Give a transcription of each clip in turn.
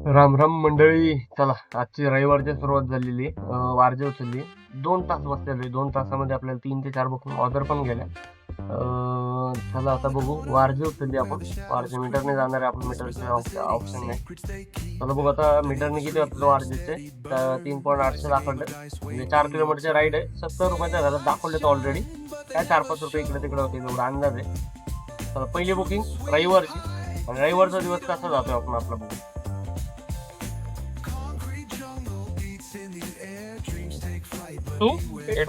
राम राम मंडळी. चला, आजची रविवारची सुरुवात झालेली आहे. वारजे उचलली. 2 तास बसलेलो. 2 तासामध्ये आपल्याला 3 ते 4 बुकिंग ऑर्डर पण गेल्या. चला आता बघू. वारजे उचलली आपण. वारजे मीटरने जाणार आहे आपण. मीटरचे ऑप्शन नाही. चला बघू आता मीटरने किती वाटलं वारजेचे. 3.800 दाखवले. म्हणजे 4 किलोमीटरचे राईड आहे. 70 रुपयाच्या घरात दाखवले ऑलरेडी. काय 4-5 रुपये इकडे तिकडे होते एवढा अंदाज आहे. चला पहिली बुकिंग रविवारची. आणि रविवारचा दिवस कसा जातोय आपण आपला बघू. टू 8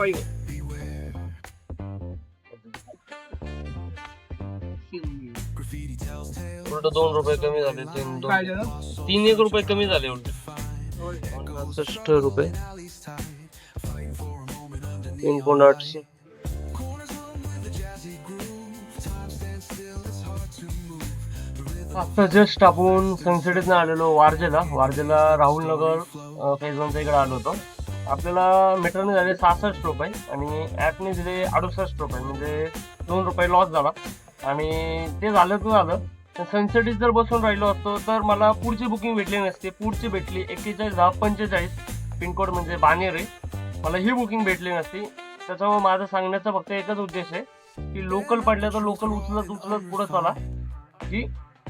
उलट 2 रुपये कमी झाले. 3-1 रुपये कमी झाले उलट. 65 रुपये. 3.800. आता जस्ट आपण सनसेटच आलेलो वारजेला राहुल नगर फेज 1 इकडे आलो होतो. आपल्याला मीटरने झाले 66 रुपये आणि ॲपने दिले 68 रुपये. म्हणजे 2 रुपये लॉस झाला. आणि ते झालं तर झालं. सनसेटीत जर बसून राहिलो असतो तर मला पुढची बुकिंग भेटली नसते. पुढची भेटली 41,1045 पिनकोड म्हणजे बानेर आहे. मला ही बुकिंग भेटली नसती. त्याच्यामुळे माझं सांगण्याचा फक्त एकच उद्देश आहे की लोकल पडल्या तर लोकल उचलत पुढं चला, की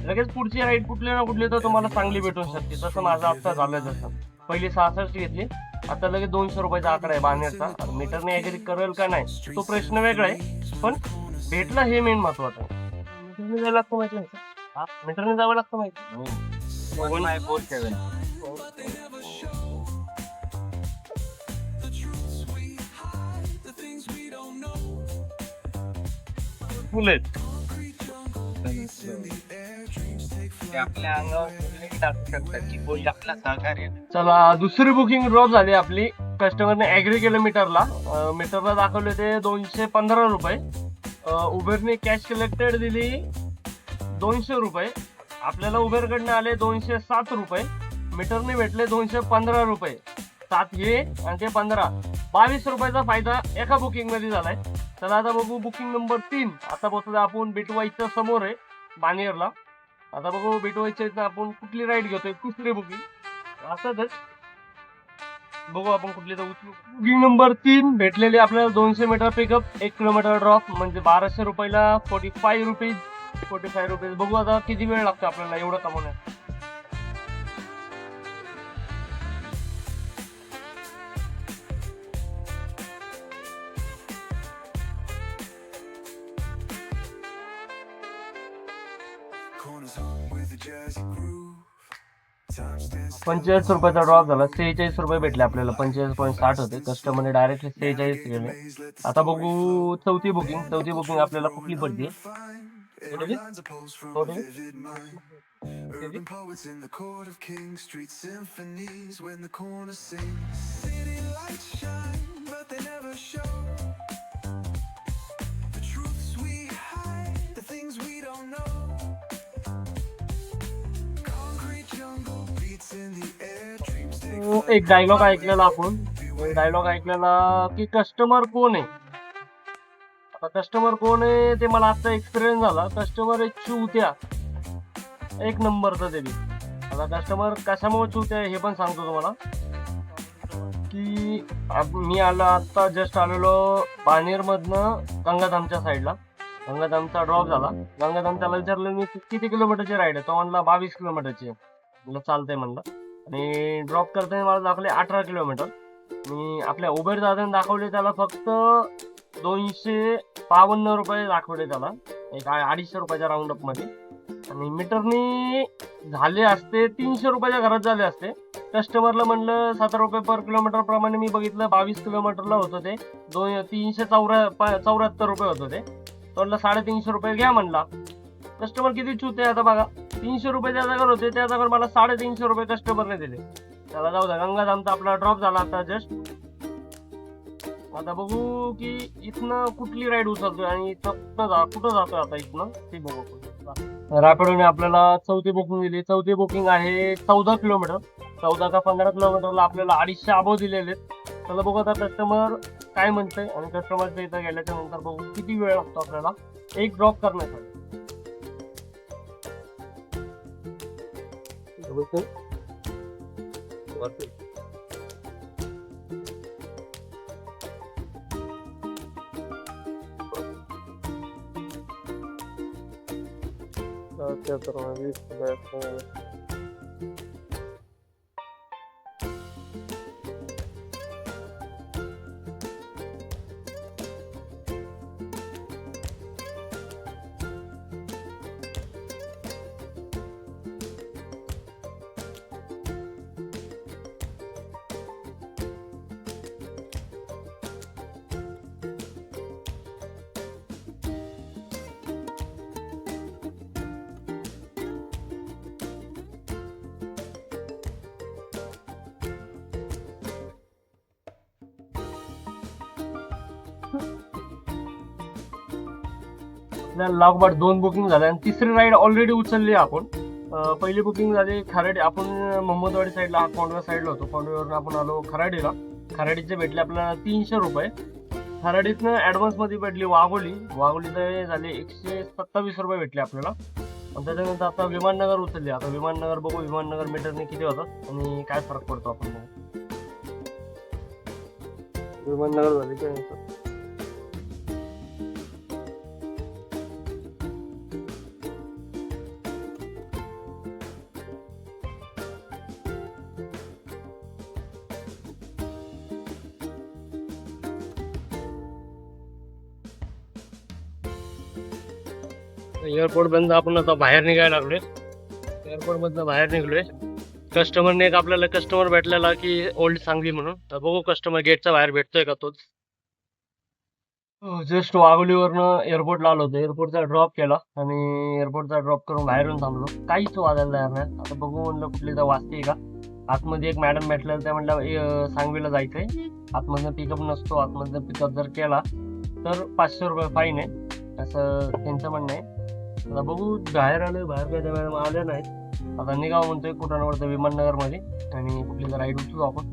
लगेच पुढची राईड कुठली ना कुठली तर तुम्हाला चांगली भेटू शकते. तसं माझं आता झालं. जसं पहिली 66 घेतली, आता लगेच 200 रुपयाचा आकडा आहे बानेरचा. मीटरने ऍग्री करेल का नाही तो प्रश्न वेगळा आहे, पण भेटला हे मेन महत्वाचं आहे. मीटरने जायला लागतं माहिती आहे का? मीटरने जावं लागतं माहिती. 1547 फुलेत. आपल्या अंगावर टाकू शकतात की कोणी आपला सहकार्य. चला दुसरी बुकिंग ड्रॉप झाली आपली. कस्टमरने ऍग्री केलं मीटरला. मीटरला दाखवले ते 215 रुपये. उबेरने कॅश कलेक्टेड दिली 200 रुपये. आपल्याला उबेरकडनं आले 207 रुपये. मीटरने भेटले 215 रुपये. 7 हे आणि ते 15, 22 रुपयाचा फायदा एका बुकिंग मध्ये झालाय. चला आता बघू बुकिंग नंबर 3. आता बसलो आपण बिटवाईच्या समोर आहे बानेरला. आता बघू बिटवाईच्या इथं आपण कुठली राईड घेतोय. तिसरी बुकिंग असंच बघू आपण कुठली तर उचलू. बुकिंग नंबर 3 भेटलेली आपल्याला 200 मीटर पिकअप, 1 किलोमीटर ड्रॉप म्हणजे 1200 रुपयाला 45 रुपीज. बघू आता किती वेळ लागतो आपल्याला एवढं कमवण्यात. Corners home with a jazzy groove. Time stands still. 45 रुपयाचा ड्रॉप झाला. 46 रुपये भेटले आपल्याला. 45.60 होते. कस्टमरने डायरेक्टली 46 केले. आता बघू चौथी बुकिंग आपल्याला कुठली पडते. Lines are posed from a vivid mind. Urban poets in the court of kings, street symphonies when the corner sings. City lights shine, but they never show the truths we hide, the things we don't know. Concrete jungle beats in the air, dreams take एक dialogue ऐकलेला आपण. की customer कोण आहे. आता customer कोण आहे ते मला आता एक्सपिरियन्स झाला. कस्टमर एक चुत्या, एक नंबरचा तरी. आता कस्टमर कशामुळे चुत्या हे पण सांगतो तुम्हाला. की मी आता जस्ट आलेलो बानेर मधनं गंगाधामच्या साईडला. गंगाधामचा ड्रॉप झाला. गंगाधाम त्याला विचारलं मी किती किलोमीटरची राईड आहे. तो म्हणला 22 किलोमीटरची आहे. म्हणलं चालतंय म्हणलं. आणि ड्रॉप करताना मला दाखवले 18 किलोमीटर. मी आपल्या उबेर दादाने दाखवले त्याला फक्त 252 रुपये दाखवले त्याला. एक 250 रुपयाच्या राऊंड अप मध्ये. आणि मीटरनी झाले असते 300 रुपयाच्या घरात झाले असते. कस्टमरला म्हणलं 7 रुपये पर किलोमीटर प्रमाणे मी बघितलं 22 किलोमीटरला होतं ते 374 रुपये होतं ते. तो म्हणलं 350 रुपये घ्या म्हणला. कस्टमर किती चूत आहे आता बघा. 300 रुपये त्या जागेवर होते, त्या जागेवर मला 350 रुपये कस्टमरने दिले. त्याला जाऊ द्या. गंगाधामचा आपला ड्रॉप झाला आता जस्ट. आता बघू की इथनं कुठली राईड उचलतोय आणि कुठं जातोय आता इथनं ते बघू. रॅपिडोने आपल्याला चौथी बुकिंग दिली. चौथी बुकिंग आहे 14 किलोमीटर. 14 का 15 किलोमीटरला आपल्याला 250 अबो दिलेले. चला बघू आता कस्टमर काय म्हणतंय. आणि कस्टमरच्या इथं गेल्याच्या नंतर बघू किती वेळ लागतो आपल्याला एक ड्रॉप करण्यासाठी. लागोपाठ 2 बुकिंग झाल्या आणि तिसरी राईड ऑलरेडी उचलली आपण. पहिली बुकिंग झाली खराडी. आपण मोहम्मदवाडी साईडला कोंडवा साईडला होतो. कोंडव्यावरून आपण आलो खराडीला. खराडीचे भेटले आपल्याला 300 रुपये. खराडीतनं ऍडव्हान्स मध्ये भेटली वाघोलीचे झाले 127 रुपये भेटले आपल्याला. आणि त्याच्यानंतर आता विमाननगर उचलली. आता विमाननगर बघू विमाननगर मीटरने किती होतात आणि काय फरक पडतो आपण बघू. विमाननगर झाली काय एअरपोर्ट बंद. आपण आता बाहेर निघायला लागलोय. एअरपोर्ट मधनं बाहेर निघलोय. कस्टमरने एक आपल्याला कस्टमर भेटलेला की ओल्ड सांगली म्हणून. तर बघू कस्टमर गेटच्या बाहेर भेटतोय का तोच. जस्ट वाघोलीवरनं एअरपोर्टला आलो होतो. एअरपोर्टचा ड्रॉप केला आणि एअरपोर्टचा ड्रॉप करून बाहेर येऊन थांबलो. काहीच वाजायला तयार नाही. आता बघू म्हणलं कुठली तर वाजते का. आतमध्ये एक मॅडम भेटल्या. त्या म्हणल्या सांगवीला जायचंय. आतमधनं पिकअप नसतो. आतमधनं पिकअप जर केला तर 500 रुपये फाईन आहे असं त्यांचं म्हणणं आहे. आता बघू बाहेर आलोय. बाहेर काय त्या मॅडम आल्या नाहीत. आता निघावं म्हणतोय कुठं वरतं विमाननगर मध्ये आणि कुठली तर राईड उचलू आपण.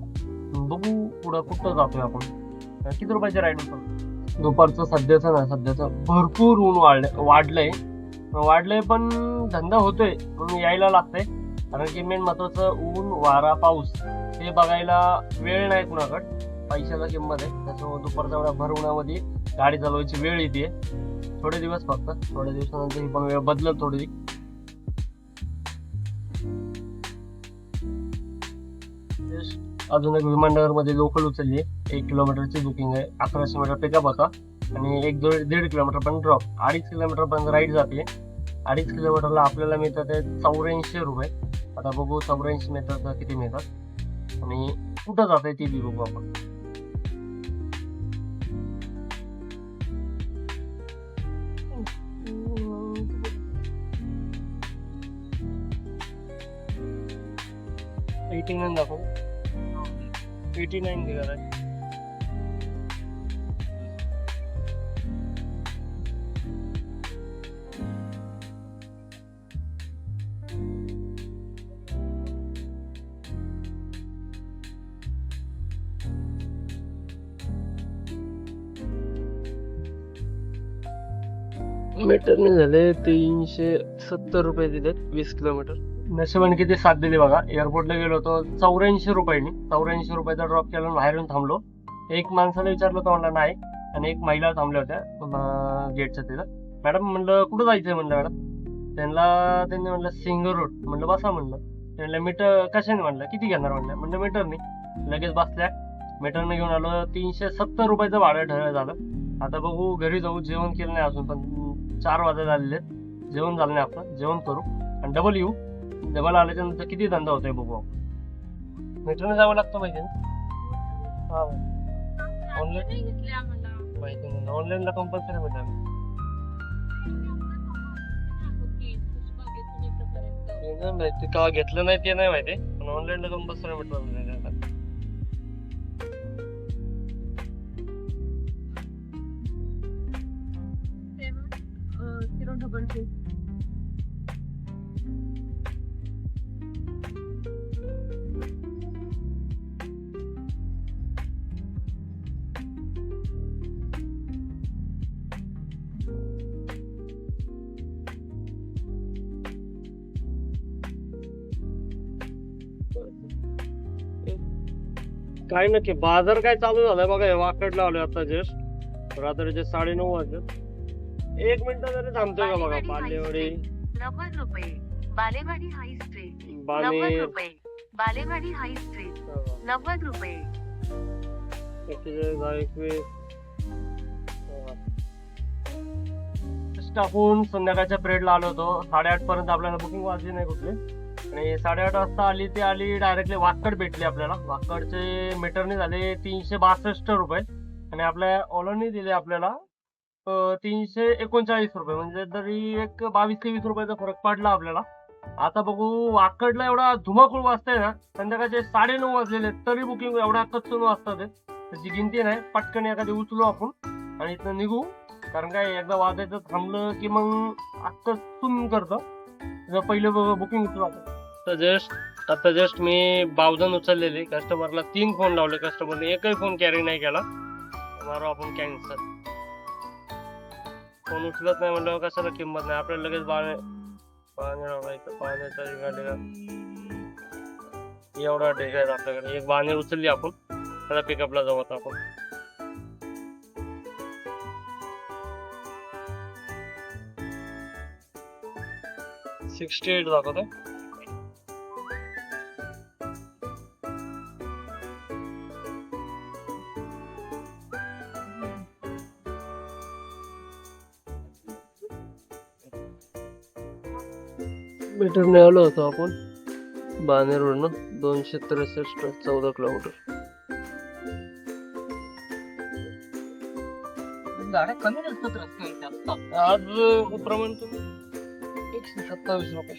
बघू पुढं कुठं जातोय आपण. किती रुपयाची राईड उचलतो. दुपारचं सध्याचं भरपूर ऊन वाढलंय पण धंदा होतोय म्हणून यायला लागतंय. कारण की मेन महत्वाचं ऊन वारा पाऊस हे बघायला वेळ नाही कुणाकडे. पैशाला किंमत आहे. त्याच्यामुळे दुपारच्या एवढ्या भर उन्हामध्ये गाडी चालवायची वेळ येते. थोडे दिवस फक्त. थोड्या दिवसानंतर ही पण वेळ बदलत थोडी. अजून एक विमाननगर मध्ये लोकल उचलली. 1 किलोमीटरची बुकिंग आहे. 1100 मीटर पिकअप होता आणि 1-1.5 किलोमीटर पण ड्रॉप. 2.5 किलोमीटर पर्यंत राईड जाते. 2.5 किलोमीटरला आपल्याला मिळतात 84 रुपये. आता बघू 84 मीटरचा किती मिळतात आणि कुठं जाते ती बी बघू आपण. दाखव 89 दिला आहे. मीटरने झाले 370 रुपये दिले 20 किलोमीटर. नशिबाने किती साथ दिली बघा. एअरपोर्टला गेलो होतो 84 रुपयांनी. 84 रुपयाचा ड्रॉप केला. बाहेर येऊन थांबलो. एक माणसाला विचारलं तर म्हणलं नाही आणि एक महिला थांबल्या होत्या गेटच्या तिथं. मॅडम म्हणलं कुठं जायचंय म्हणलं मॅडम. त्यांनी म्हणलं सिंगर रोड. म्हणलं बसा म्हणलं. म्हणलं मीटर कशाने म्हणलं किती घेणार म्हणलं मीटरने. लगेच बसल्या. मीटरने घेऊन आलो. 370 रुपयाचं भाडं झालं. आता बघू घरी जाऊ. जेवण केलं नाही अजून पण 4 वाजता झालेले. जेवण झालं नाही आपलं. जेवण करू आणि डबल येऊ. डबल आल्याच्या नंतर किती धंदा होतोय बघू आपण. मीटरने जावं लागतं माहिती ना. हा ऑनलाईन माहिती नाही. ऑनलाईनला कंपल्सरी भेटेल. का घेतलं नाही ते नाही माहिती पण ऑनलाईनला कंपल्सरी भेटलं. काय नक्की बाजार काय चालू झालाय बघा, हे वाकडला आलोय आता जस्ट रात्रीचे 9:30 वाजले. 1 मिनिट तरी थांबतोय का बघा. बालेवाडी 90 रुपये. बालेवाडी हाय स्ट्रीट 90 बानेर रुपये. बालेवाडी हाय स्ट्रीट 90 रुपये. 41 टाकून संध्याकाळच्या पिरियडला आलो होतो. 8:30 पर्यंत आपल्याला बुकिंग वाजली नाही कुठली, आणि 8:30 वाजता आली डायरेक्टली वाकड भेटली आपल्याला. वाकडचे मीटरने झाले 362 रुपये आणि आपल्या ओलांनी दिले आपल्याला 339 रुपये. म्हणजे तरी एक 22 ते 20 रुपयाचा फरक पडला आपल्याला. आता बघू वाकडला एवढा धुमाकूळ वाजताय ना, संध्याकाळचे 9:30 वाजलेले तरी बुकिंग एवढा कच्चून वाजतात त्याची गिनती नाही. पटकन एखादी उचलू आपण आणि इथं निघू, कारण काय एकदा वाजायचं थांबलं की मग आता सुन करतं. पहिलं बुकिंग उचलू आपण. आता जस्ट मी 52 उचललेले. कस्टमरला 3 फोन लावले, कस्टमरने एकही फोन कॅरी नाही केला. मारो आपण कॅन्सल. फोन उचलत नाही म्हणल्यावर कशाला किंमत नाही. आपल्याला लगेच पाण्याचा एवढा ढेगा आहे आपल्याकडे. एक बाणे उचलली आपण, त्याला पिकअपला जाऊ आता आपण. $68 दाखवतोय. मीटरने आलो होतो आपण बानेरवरनं. 263 14 किलोमीटर. गाड्या कमी नसतात रस्त्यावर. आज प्रमाण 127 रुपये.